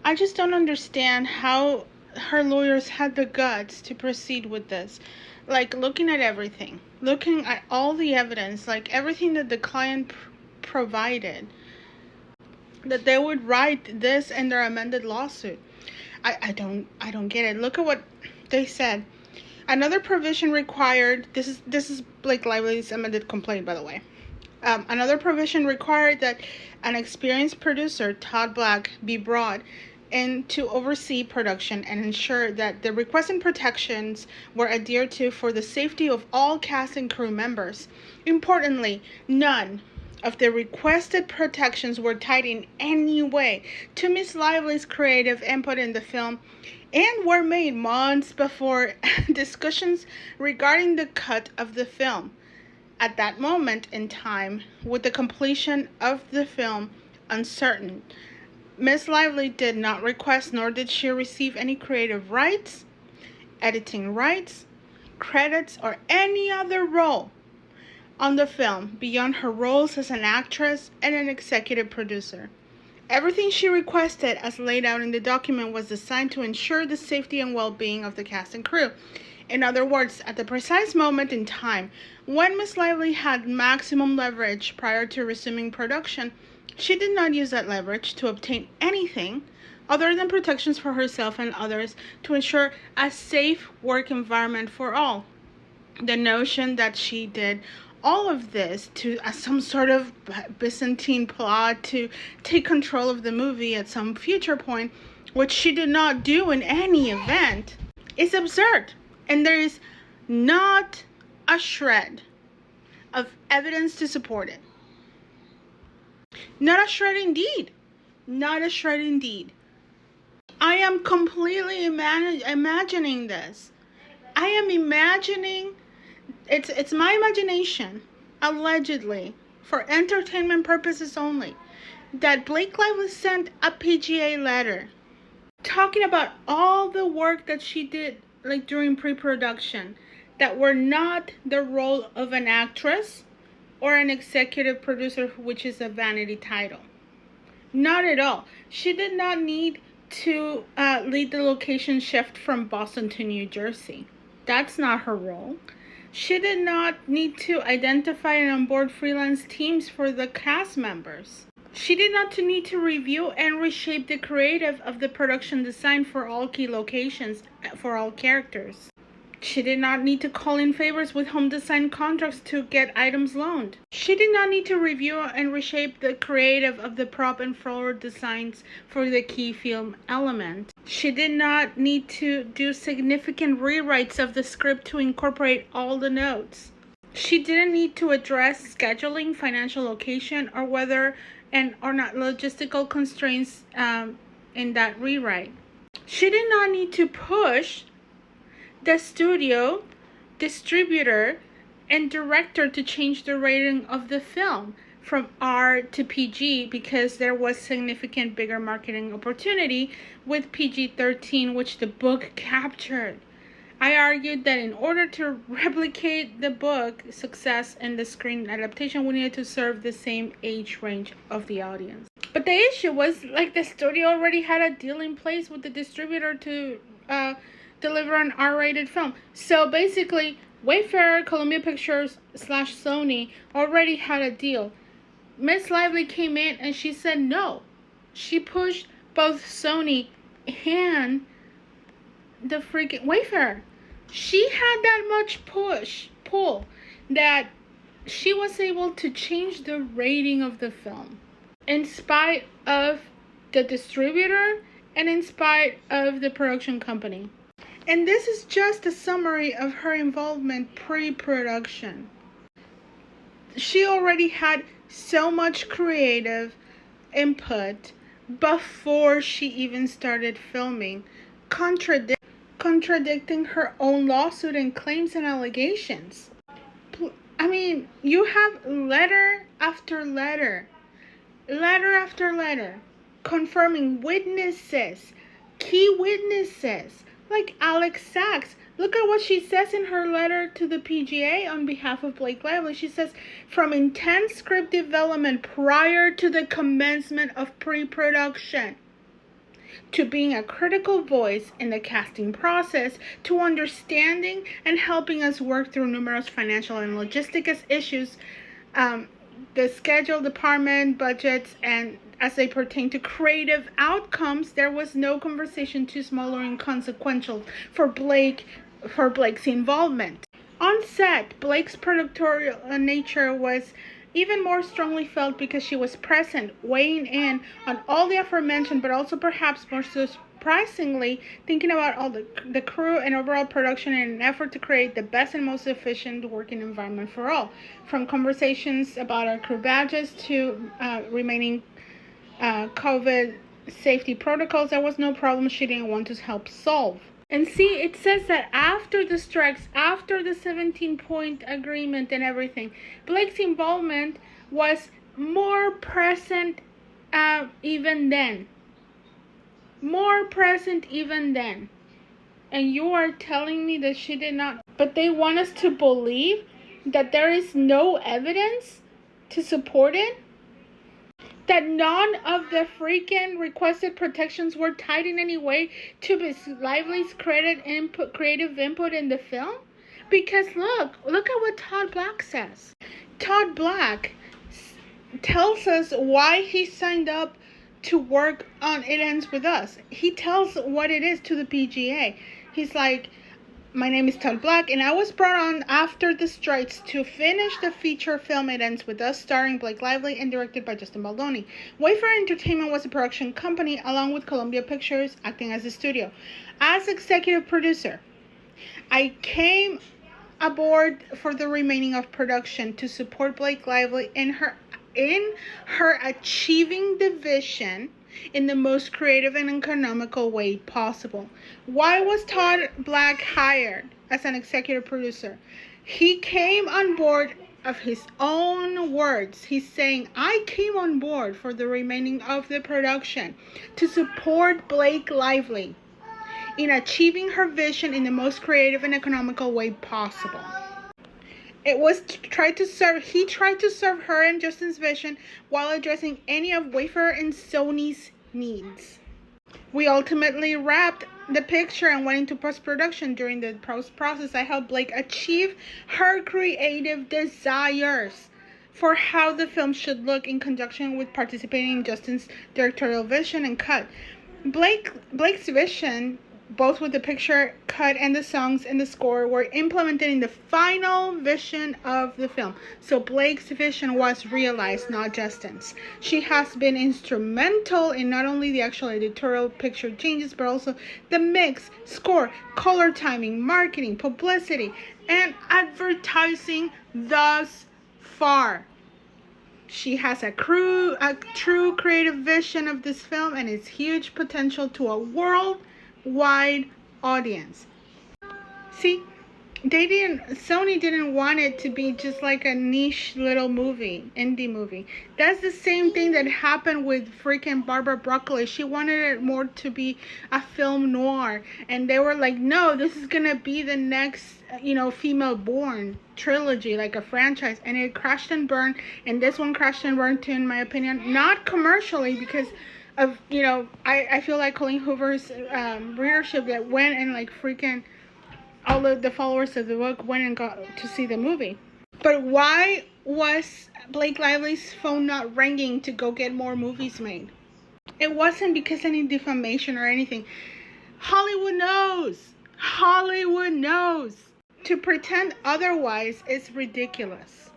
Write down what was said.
I just don't understand how her lawyers had the guts to proceed with this. Like, looking at everything, looking at all the evidence, like everything that the client provided, that they would write this in their amended lawsuit. I don't get it. Look at what they said. Another provision required, this is Blake Lively's amended complaint, by the way. Another provision required that an experienced producer, Todd Black, be brought in to oversee production and ensure that the requested protections were adhered to for the safety of all cast and crew members. Importantly, none of the requested protections were tied in any way to Miss Lively's creative input in the film and were made months before discussions regarding the cut of the film. At that moment in time, with the completion of the film uncertain, Miss Lively did not request nor did she receive any creative rights, editing rights, credits, or any other role on the film beyond her roles as an actress and an executive producer. Everything she requested, as laid out in the document, was designed to ensure the safety and well-being of the cast and crew. In other words, at the precise moment in time when Miss Lively had maximum leverage prior to resuming production, she did not use that leverage to obtain anything other than protections for herself and others to ensure a safe work environment for all. The notion that she did all of this to as some sort of Byzantine plot to take control of the movie at some future point, which she did not do in any event, is absurd. And there is not a shred of evidence to support it. Not a shred indeed. Not a shred indeed. I am completely imagining this. I am imagining, it's my imagination, allegedly, for entertainment purposes only, that Blake Lively sent a PGA letter talking about all the work that she did, like during pre-production, that were not the role of an actress or an executive producer, which is a vanity title. Not at all. She did not need to lead the location shift from Boston to New Jersey. That's not her role. She did not need to identify and onboard freelance teams for the cast members. She did not need to review and reshape the creative of the production design for all key locations, for all characters. She did not need to call in favors with home design contracts to get items loaned. She did not need to review and reshape the creative of the prop and floor designs for the key film element. She did not need to do significant rewrites of the script to incorporate all the notes. She didn't need to address scheduling, financial location, or whether and or not logistical constraints in that rewrite. She did not need to push the studio, distributor, and director to change the rating of the film from R to PG because there was significant bigger marketing opportunity with PG-13, which the book captured. I argued that in order to replicate the book success in the screen adaptation, we needed to serve the same age range of the audience. But the issue was, like, the studio already had a deal in place with the distributor to deliver an R-rated film. So basically, Wayfarer, Columbia Pictures / Sony already had a deal. Miss Lively came in and she said no. She pushed both Sony and the freaking Wayfarer. She had that much pull, that she was able to change the rating of the film in spite of the distributor and in spite of the production company. And this is just a summary of her involvement pre-production. She already had so much creative input before she even started filming, contradicting her own lawsuit and claims and allegations. I mean, you have letter after letter after letter, confirming witnesses, key witnesses, like Alex Sachs. Look at what she says in her letter to the PGA on behalf of Blake Lively. She says, from intense script development prior to the commencement of pre-production, to being a critical voice in the casting process, to understanding and helping us work through numerous financial and logistical issues, the schedule, department, budgets, and as they pertain to creative outcomes. There was no conversation too small or inconsequential for Blake's involvement. On set, Blake's productorial nature was even more strongly felt because she was present, weighing in on all the aforementioned, but also perhaps more surprisingly, thinking about all the crew and overall production in an effort to create the best and most efficient working environment for all. From conversations about our crew badges to remaining COVID safety protocols, there was no problem she didn't want to help solve. And see, it says that after the strikes, after the 17-point agreement and everything, Blake's involvement was more present even then. More present even then. And you are telling me that she did not. But they want us to believe that there is no evidence to support it? That none of the freaking requested protections were tied in any way to Miss Lively's creative input in the film? Because look at what Todd Black says. Todd Black tells us why he signed up to work on It Ends With Us. He tells what it is to the PGA. He's like, my name is Todd Black, and I was brought on after the strikes to finish the feature film It Ends With Us, starring Blake Lively and directed by Justin Baldoni. Wayfair Entertainment was a production company, along with Columbia Pictures, acting as a studio. As executive producer, I came aboard for the remaining of production to support Blake Lively in her achieving the vision in the most creative and economical way possible. Why was Todd Black hired as an executive producer? He came on board of his own words. He's saying, I came on board for the remaining of the production to support Blake Lively in achieving her vision in the most creative and economical way possible. It was he tried to serve her and Justin's vision while addressing any of Wayfair and Sony's needs. We ultimately wrapped the picture and went into post-production. During the process, I helped Blake achieve her creative desires for how the film should look in conjunction with participating in Justin's directorial vision and cut. Blake's vision, both with the picture cut and the songs and the score, were implemented in the final vision of the film. So Blake's vision was realized, not Justin's. She has been instrumental in not only the actual editorial picture changes, but also the mix, score, color timing, marketing, publicity, and advertising thus far. She has a true creative vision of this film and its huge potential to a worldwide audience. See, Sony didn't want it to be just like a niche little indie movie. That's the same thing that happened with freaking Barbara Broccoli. She wanted it more to be a film noir, and they were like, no, this is gonna be the next, female born trilogy, like a franchise, and it crashed and burned. And this one crashed and burned too, in my opinion. Not commercially, because of, I feel like Colleen Hoover's readership that went and like freaking all of the followers of the book went and got to see the movie. But why was Blake Lively's phone not ringing to go get more movies made? It wasn't because of any defamation or anything. Hollywood knows. To pretend otherwise is ridiculous.